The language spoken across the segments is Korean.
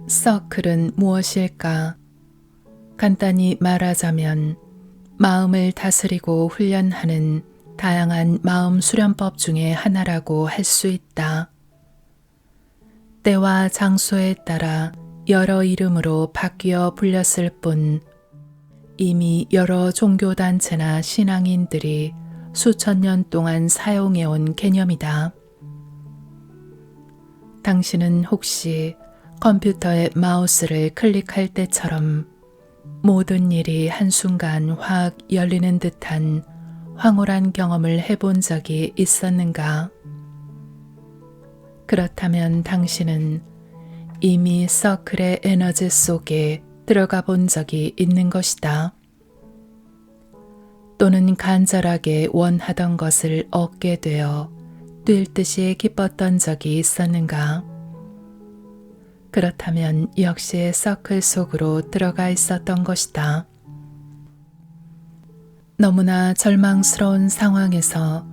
서클은 무엇일까? 간단히 말하자면 마음을 다스리고 훈련하는 다양한 마음 수련법 중에 하나라고 할 수 있다. 때와 장소에 따라 여러 이름으로 바뀌어 불렸을 뿐 이미 여러 종교단체나 신앙인들이 수천 년 동안 사용해온 개념이다. 당신은 혹시 컴퓨터의 마우스를 클릭할 때처럼 모든 일이 한순간 확 열리는 듯한 황홀한 경험을 해본 적이 있었는가? 그렇다면 당신은 이미 서클의 에너지 속에 들어가 본 적이 있는 것이다. 또는 간절하게 원하던 것을 얻게 되어 뛸 듯이 기뻤던 적이 있었는가? 그렇다면 역시 서클 속으로 들어가 있었던 것이다. 너무나 절망스러운 상황에서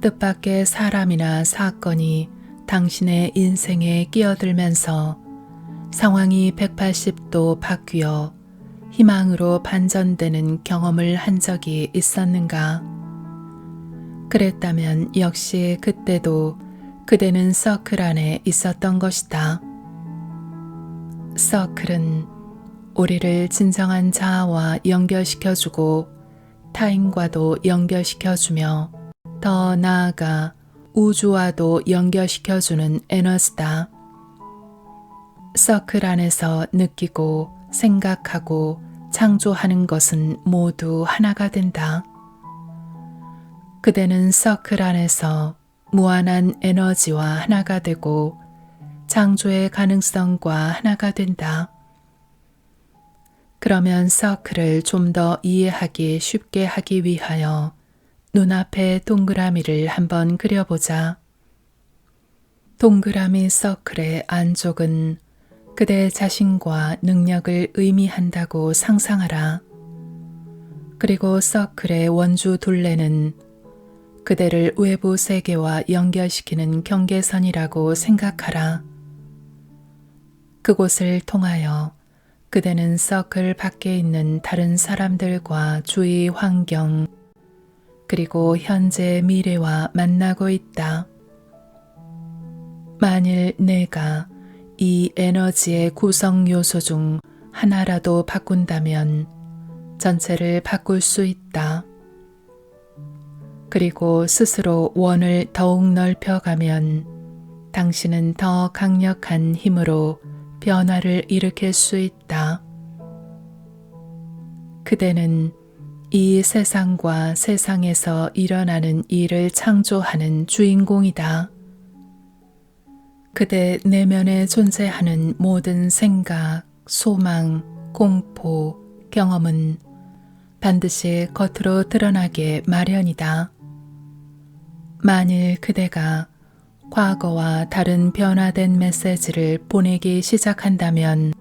뜻밖의 사람이나 사건이 당신의 인생에 끼어들면서 상황이 180도 바뀌어 희망으로 반전되는 경험을 한 적이 있었는가? 그랬다면 역시 그때도 그대는 서클 안에 있었던 것이다. 서클은 우리를 진정한 자아와 연결시켜주고 타인과도 연결시켜주며 더 나아가 우주와도 연결시켜주는 에너지다. 서클 안에서 느끼고 생각하고 창조하는 것은 모두 하나가 된다. 그대는 서클 안에서 무한한 에너지와 하나가 되고 창조의 가능성과 하나가 된다. 그러면 서클을 좀 더 이해하기 쉽게 하기 위하여 눈앞에 동그라미를 한번 그려보자. 동그라미 서클의 안쪽은 그대 자신과 능력을 의미한다고 상상하라. 그리고 서클의 원주 둘레는 그대를 외부 세계와 연결시키는 경계선이라고 생각하라. 그곳을 통하여 그대는 서클 밖에 있는 다른 사람들과 주위 환경, 그리고 현재 미래와 만나고 있다. 만일 내가 이 에너지의 구성 요소 중 하나라도 바꾼다면 전체를 바꿀 수 있다. 그리고 스스로 원을 더욱 넓혀가면 당신은 더 강력한 힘으로 변화를 일으킬 수 있다. 그대는 이 세상과 세상에서 일어나는 일을 창조하는 주인공이다. 그대 내면에 존재하는 모든 생각, 소망, 공포, 경험은 반드시 겉으로 드러나게 마련이다. 만일 그대가 과거와 다른 변화된 메시지를 보내기 시작한다면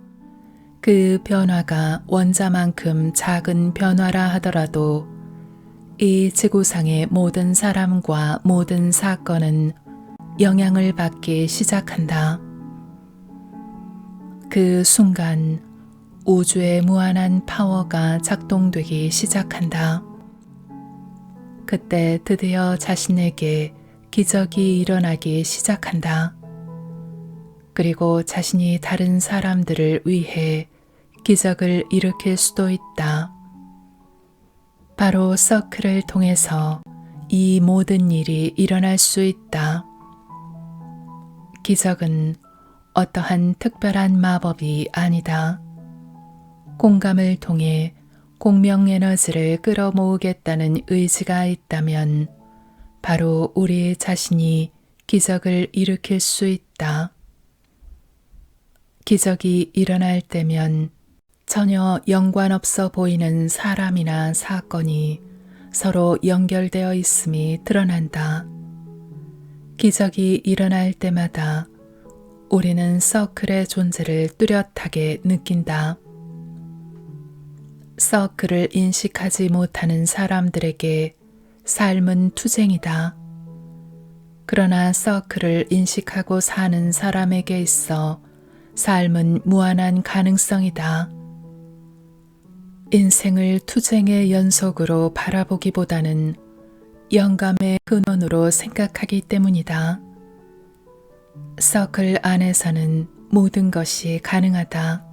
그 변화가 원자만큼 작은 변화라 하더라도 이 지구상의 모든 사람과 모든 사건은 영향을 받기 시작한다. 그 순간 우주의 무한한 파워가 작동되기 시작한다. 그때 드디어 자신에게 기적이 일어나기 시작한다. 그리고 자신이 다른 사람들을 위해 기적을 일으킬 수도 있다. 바로 서클을 통해서 이 모든 일이 일어날 수 있다. 기적은 어떠한 특별한 마법이 아니다. 공감을 통해 공명 에너지를 끌어모으겠다는 의지가 있다면 바로 우리 자신이 기적을 일으킬 수 있다. 기적이 일어날 때면 전혀 연관없어 보이는 사람이나 사건이 서로 연결되어 있음이 드러난다. 기적이 일어날 때마다 우리는 서클의 존재를 뚜렷하게 느낀다. 서클을 인식하지 못하는 사람들에게 삶은 투쟁이다. 그러나 서클을 인식하고 사는 사람에게 있어 삶은 무한한 가능성이다. 인생을 투쟁의 연속으로 바라보기보다는 영감의 근원으로 생각하기 때문이다. 서클 안에서는 모든 것이 가능하다.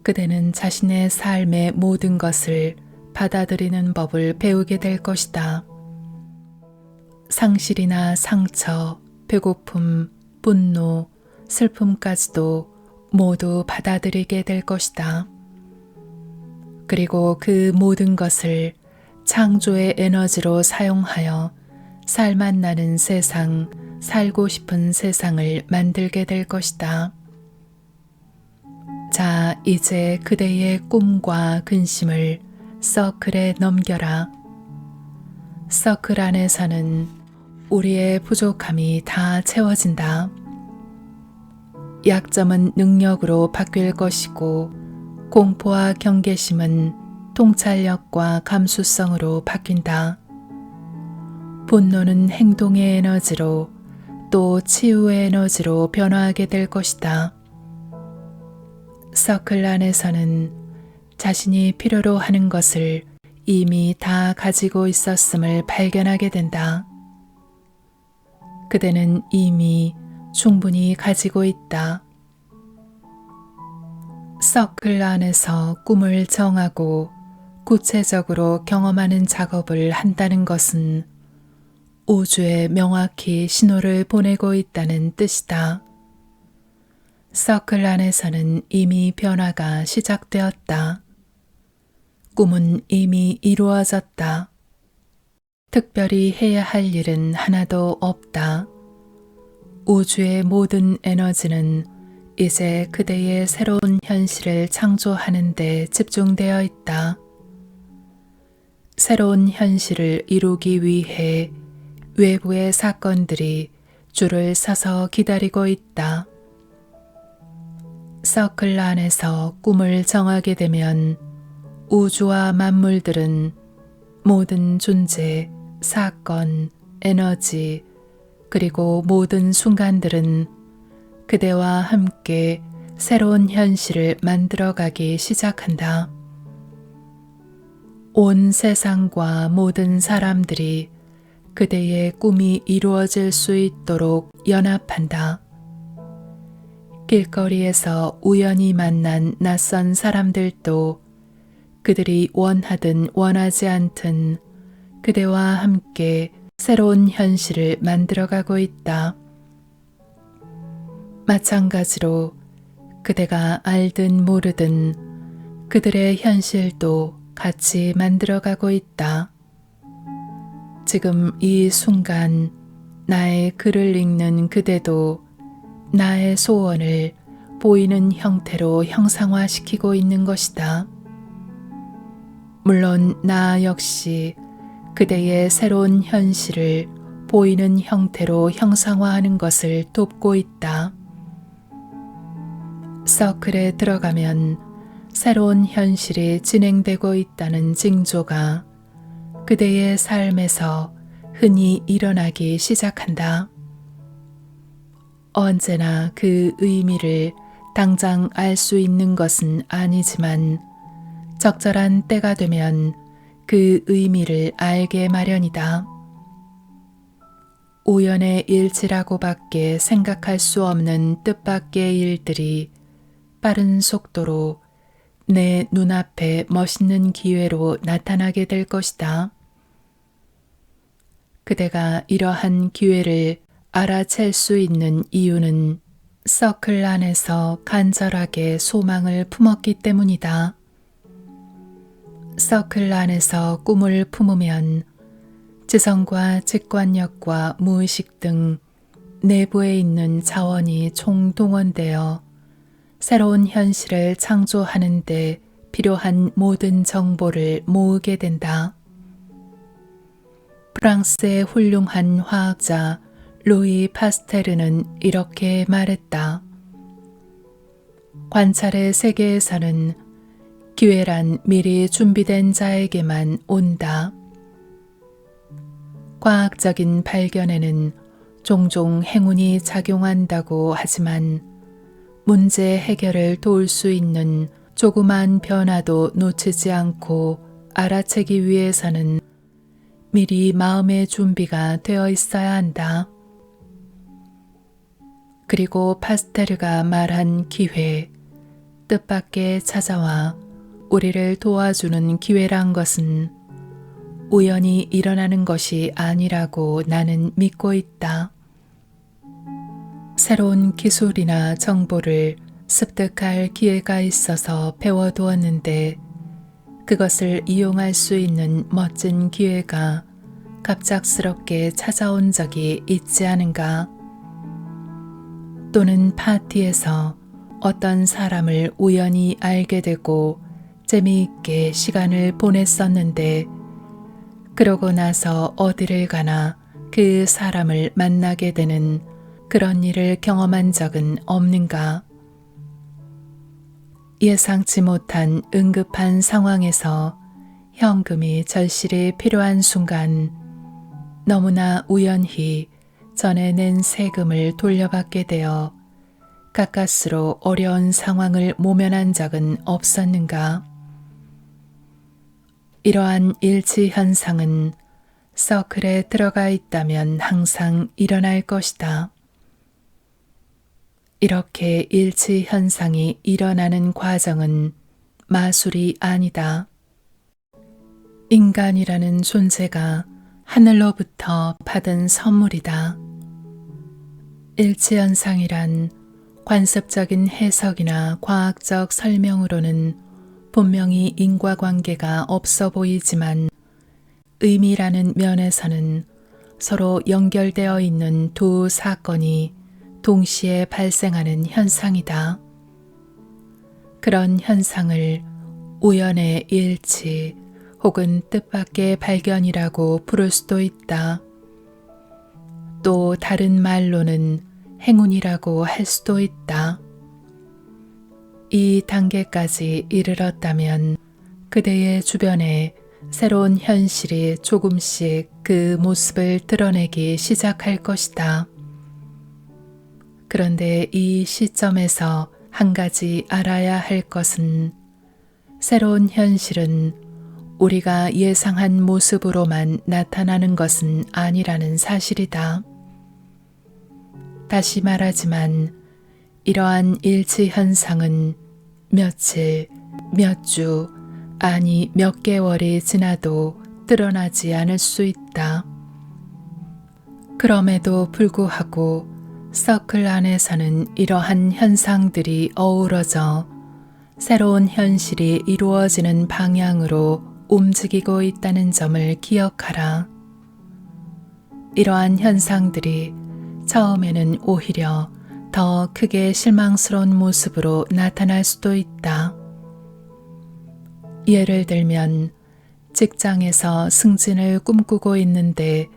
그대는 자신의 삶의 모든 것을 받아들이는 법을 배우게 될 것이다. 상실이나 상처, 배고픔, 분노, 슬픔까지도 모두 받아들이게 될 것이다. 그리고 그 모든 것을 창조의 에너지로 사용하여 살맛 나는 세상, 살고 싶은 세상을 만들게 될 것이다. 자, 이제 그대의 꿈과 근심을 서클에 넘겨라. 서클 안에서는 우리의 부족함이 다 채워진다. 약점은 능력으로 바뀔 것이고 공포와 경계심은 통찰력과 감수성으로 바뀐다. 분노는 행동의 에너지로 또 치유의 에너지로 변화하게 될 것이다. 서클 안에서는 자신이 필요로 하는 것을 이미 다 가지고 있었음을 발견하게 된다. 그대는 이미 충분히 가지고 있다. 서클 안에서 꿈을 정하고 구체적으로 경험하는 작업을 한다는 것은 우주에 명확히 신호를 보내고 있다는 뜻이다. 서클 안에서는 이미 변화가 시작되었다. 꿈은 이미 이루어졌다. 특별히 해야 할 일은 하나도 없다. 우주의 모든 에너지는 이제 그대의 새로운 현실을 창조하는 데 집중되어 있다. 새로운 현실을 이루기 위해 외부의 사건들이 줄을 서서 기다리고 있다. 서클 안에서 꿈을 정하게 되면 우주와 만물들은 모든 존재, 사건, 에너지, 그리고 모든 순간들은 그대와 함께 새로운 현실을 만들어가기 시작한다. 온 세상과 모든 사람들이 그대의 꿈이 이루어질 수 있도록 연합한다. 길거리에서 우연히 만난 낯선 사람들도 그들이 원하든 원하지 않든 그대와 함께 새로운 현실을 만들어가고 있다. 마찬가지로 그대가 알든 모르든 그들의 현실도 같이 만들어가고 있다. 지금 이 순간 나의 글을 읽는 그대도 나의 소원을 보이는 형태로 형상화시키고 있는 것이다. 물론 나 역시 그대의 새로운 현실을 보이는 형태로 형상화하는 것을 돕고 있다. 서클에 들어가면 새로운 현실이 진행되고 있다는 징조가 그대의 삶에서 흔히 일어나기 시작한다. 언제나 그 의미를 당장 알 수 있는 것은 아니지만 적절한 때가 되면 그 의미를 알게 마련이다. 우연의 일치라고밖에 생각할 수 없는 뜻밖의 일들이 빠른 속도로 내 눈앞에 멋있는 기회로 나타나게 될 것이다. 그대가 이러한 기회를 알아챌 수 있는 이유는 서클 안에서 간절하게 소망을 품었기 때문이다. 서클 안에서 꿈을 품으면 지성과 직관력과 무의식 등 내부에 있는 자원이 총동원되어 새로운 현실을 창조하는 데 필요한 모든 정보를 모으게 된다. 프랑스의 훌륭한 화학자 루이 파스테르는 이렇게 말했다. 관찰의 세계에서는 기회란 미리 준비된 자에게만 온다. 과학적인 발견에는 종종 행운이 작용한다고 하지만 문제 해결을 도울 수 있는 조그만 변화도 놓치지 않고 알아채기 위해서는 미리 마음의 준비가 되어 있어야 한다. 그리고 파스테르가 말한 기회, 뜻밖의 찾아와 우리를 도와주는 기회란 것은 우연히 일어나는 것이 아니라고 나는 믿고 있다. 새로운 기술이나 정보를 습득할 기회가 있어서 배워두었는데 그것을 이용할 수 있는 멋진 기회가 갑작스럽게 찾아온 적이 있지 않은가? 또는 파티에서 어떤 사람을 우연히 알게 되고 재미있게 시간을 보냈었는데 그러고 나서 어디를 가나 그 사람을 만나게 되는 그런 일을 경험한 적은 없는가? 예상치 못한 응급한 상황에서 현금이 절실히 필요한 순간 너무나 우연히 전에 낸 세금을 돌려받게 되어 가까스로 어려운 상황을 모면한 적은 없었는가? 이러한 일치 현상은 서클에 들어가 있다면 항상 일어날 것이다. 이렇게 일치 현상이 일어나는 과정은 마술이 아니다. 인간이라는 존재가 하늘로부터 받은 선물이다. 일치 현상이란 관습적인 해석이나 과학적 설명으로는 분명히 인과관계가 없어 보이지만 의미라는 면에서는 서로 연결되어 있는 두 사건이 동시에 발생하는 현상이다. 그런 현상을 우연의 일치 혹은 뜻밖의 발견이라고 부를 수도 있다. 또 다른 말로는 행운이라고 할 수도 있다. 이 단계까지 이르렀다면 그대의 주변에 새로운 현실이 조금씩 그 모습을 드러내기 시작할 것이다. 그런데 이 시점에서 한 가지 알아야 할 것은 새로운 현실은 우리가 예상한 모습으로만 나타나는 것은 아니라는 사실이다. 다시 말하지만 이러한 일치 현상은 며칠, 몇 주, 아니 몇 개월이 지나도 드러나지 않을 수 있다. 그럼에도 불구하고 서클 안에서는 이러한 현상들이 어우러져 새로운 현실이 이루어지는 방향으로 움직이고 있다는 점을 기억하라. 이러한 현상들이 처음에는 오히려 더 크게 실망스러운 모습으로 나타날 수도 있다. 예를 들면 직장에서 승진을 꿈꾸고 있는데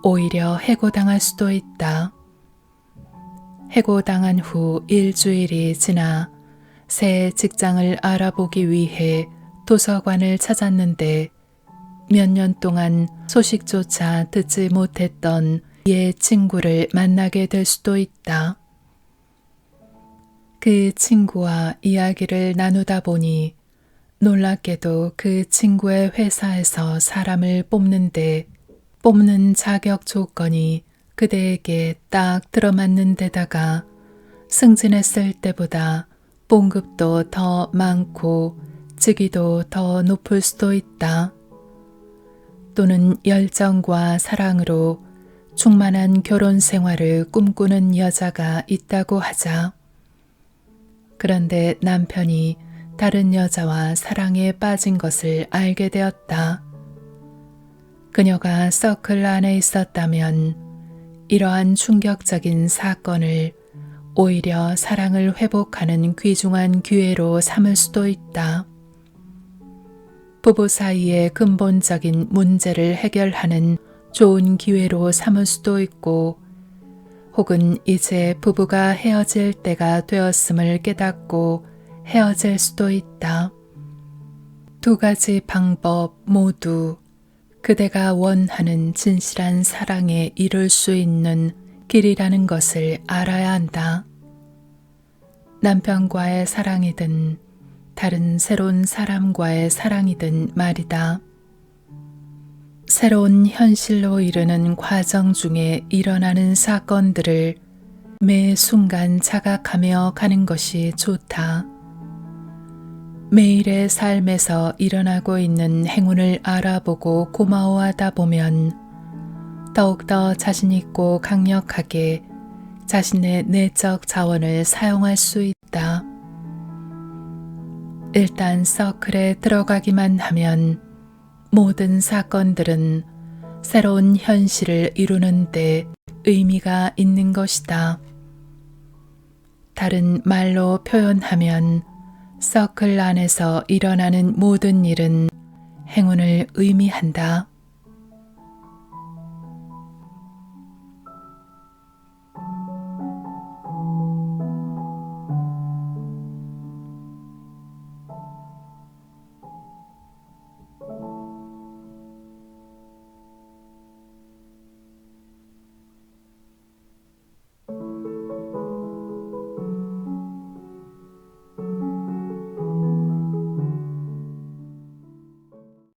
오히려 해고당할 수도 있다. 해고당한 후 일주일이 지나 새 직장을 알아보기 위해 도서관을 찾았는데 몇 년 동안 소식조차 듣지 못했던 옛 친구를 만나게 될 수도 있다. 그 친구와 이야기를 나누다 보니 놀랍게도 그 친구의 회사에서 사람을 뽑는데 뽑는 자격 조건이 그대에게 딱 들어맞는 데다가 승진했을 때보다 봉급도 더 많고 직위도 더 높을 수도 있다. 또는 열정과 사랑으로 충만한 결혼 생활을 꿈꾸는 여자가 있다고 하자. 그런데 남편이 다른 여자와 사랑에 빠진 것을 알게 되었다. 그녀가 서클 안에 있었다면 이러한 충격적인 사건을 오히려 사랑을 회복하는 귀중한 기회로 삼을 수도 있다. 부부 사이의 근본적인 문제를 해결하는 좋은 기회로 삼을 수도 있고 혹은 이제 부부가 헤어질 때가 되었음을 깨닫고 헤어질 수도 있다. 두 가지 방법 모두 그대가 원하는 진실한 사랑에 이룰 수 있는 길이라는 것을 알아야 한다. 남편과의 사랑이든 다른 새로운 사람과의 사랑이든 말이다. 새로운 현실로 이르는 과정 중에 일어나는 사건들을 매 순간 자각하며 가는 것이 좋다. 매일의 삶에서 일어나고 있는 행운을 알아보고 고마워하다 보면 더욱더 자신있고 강력하게 자신의 내적 자원을 사용할 수 있다. 일단 서클에 들어가기만 하면 모든 사건들은 새로운 현실을 이루는 데 의미가 있는 것이다. 다른 말로 표현하면 서클 안에서 일어나는 모든 일은 행운을 의미한다.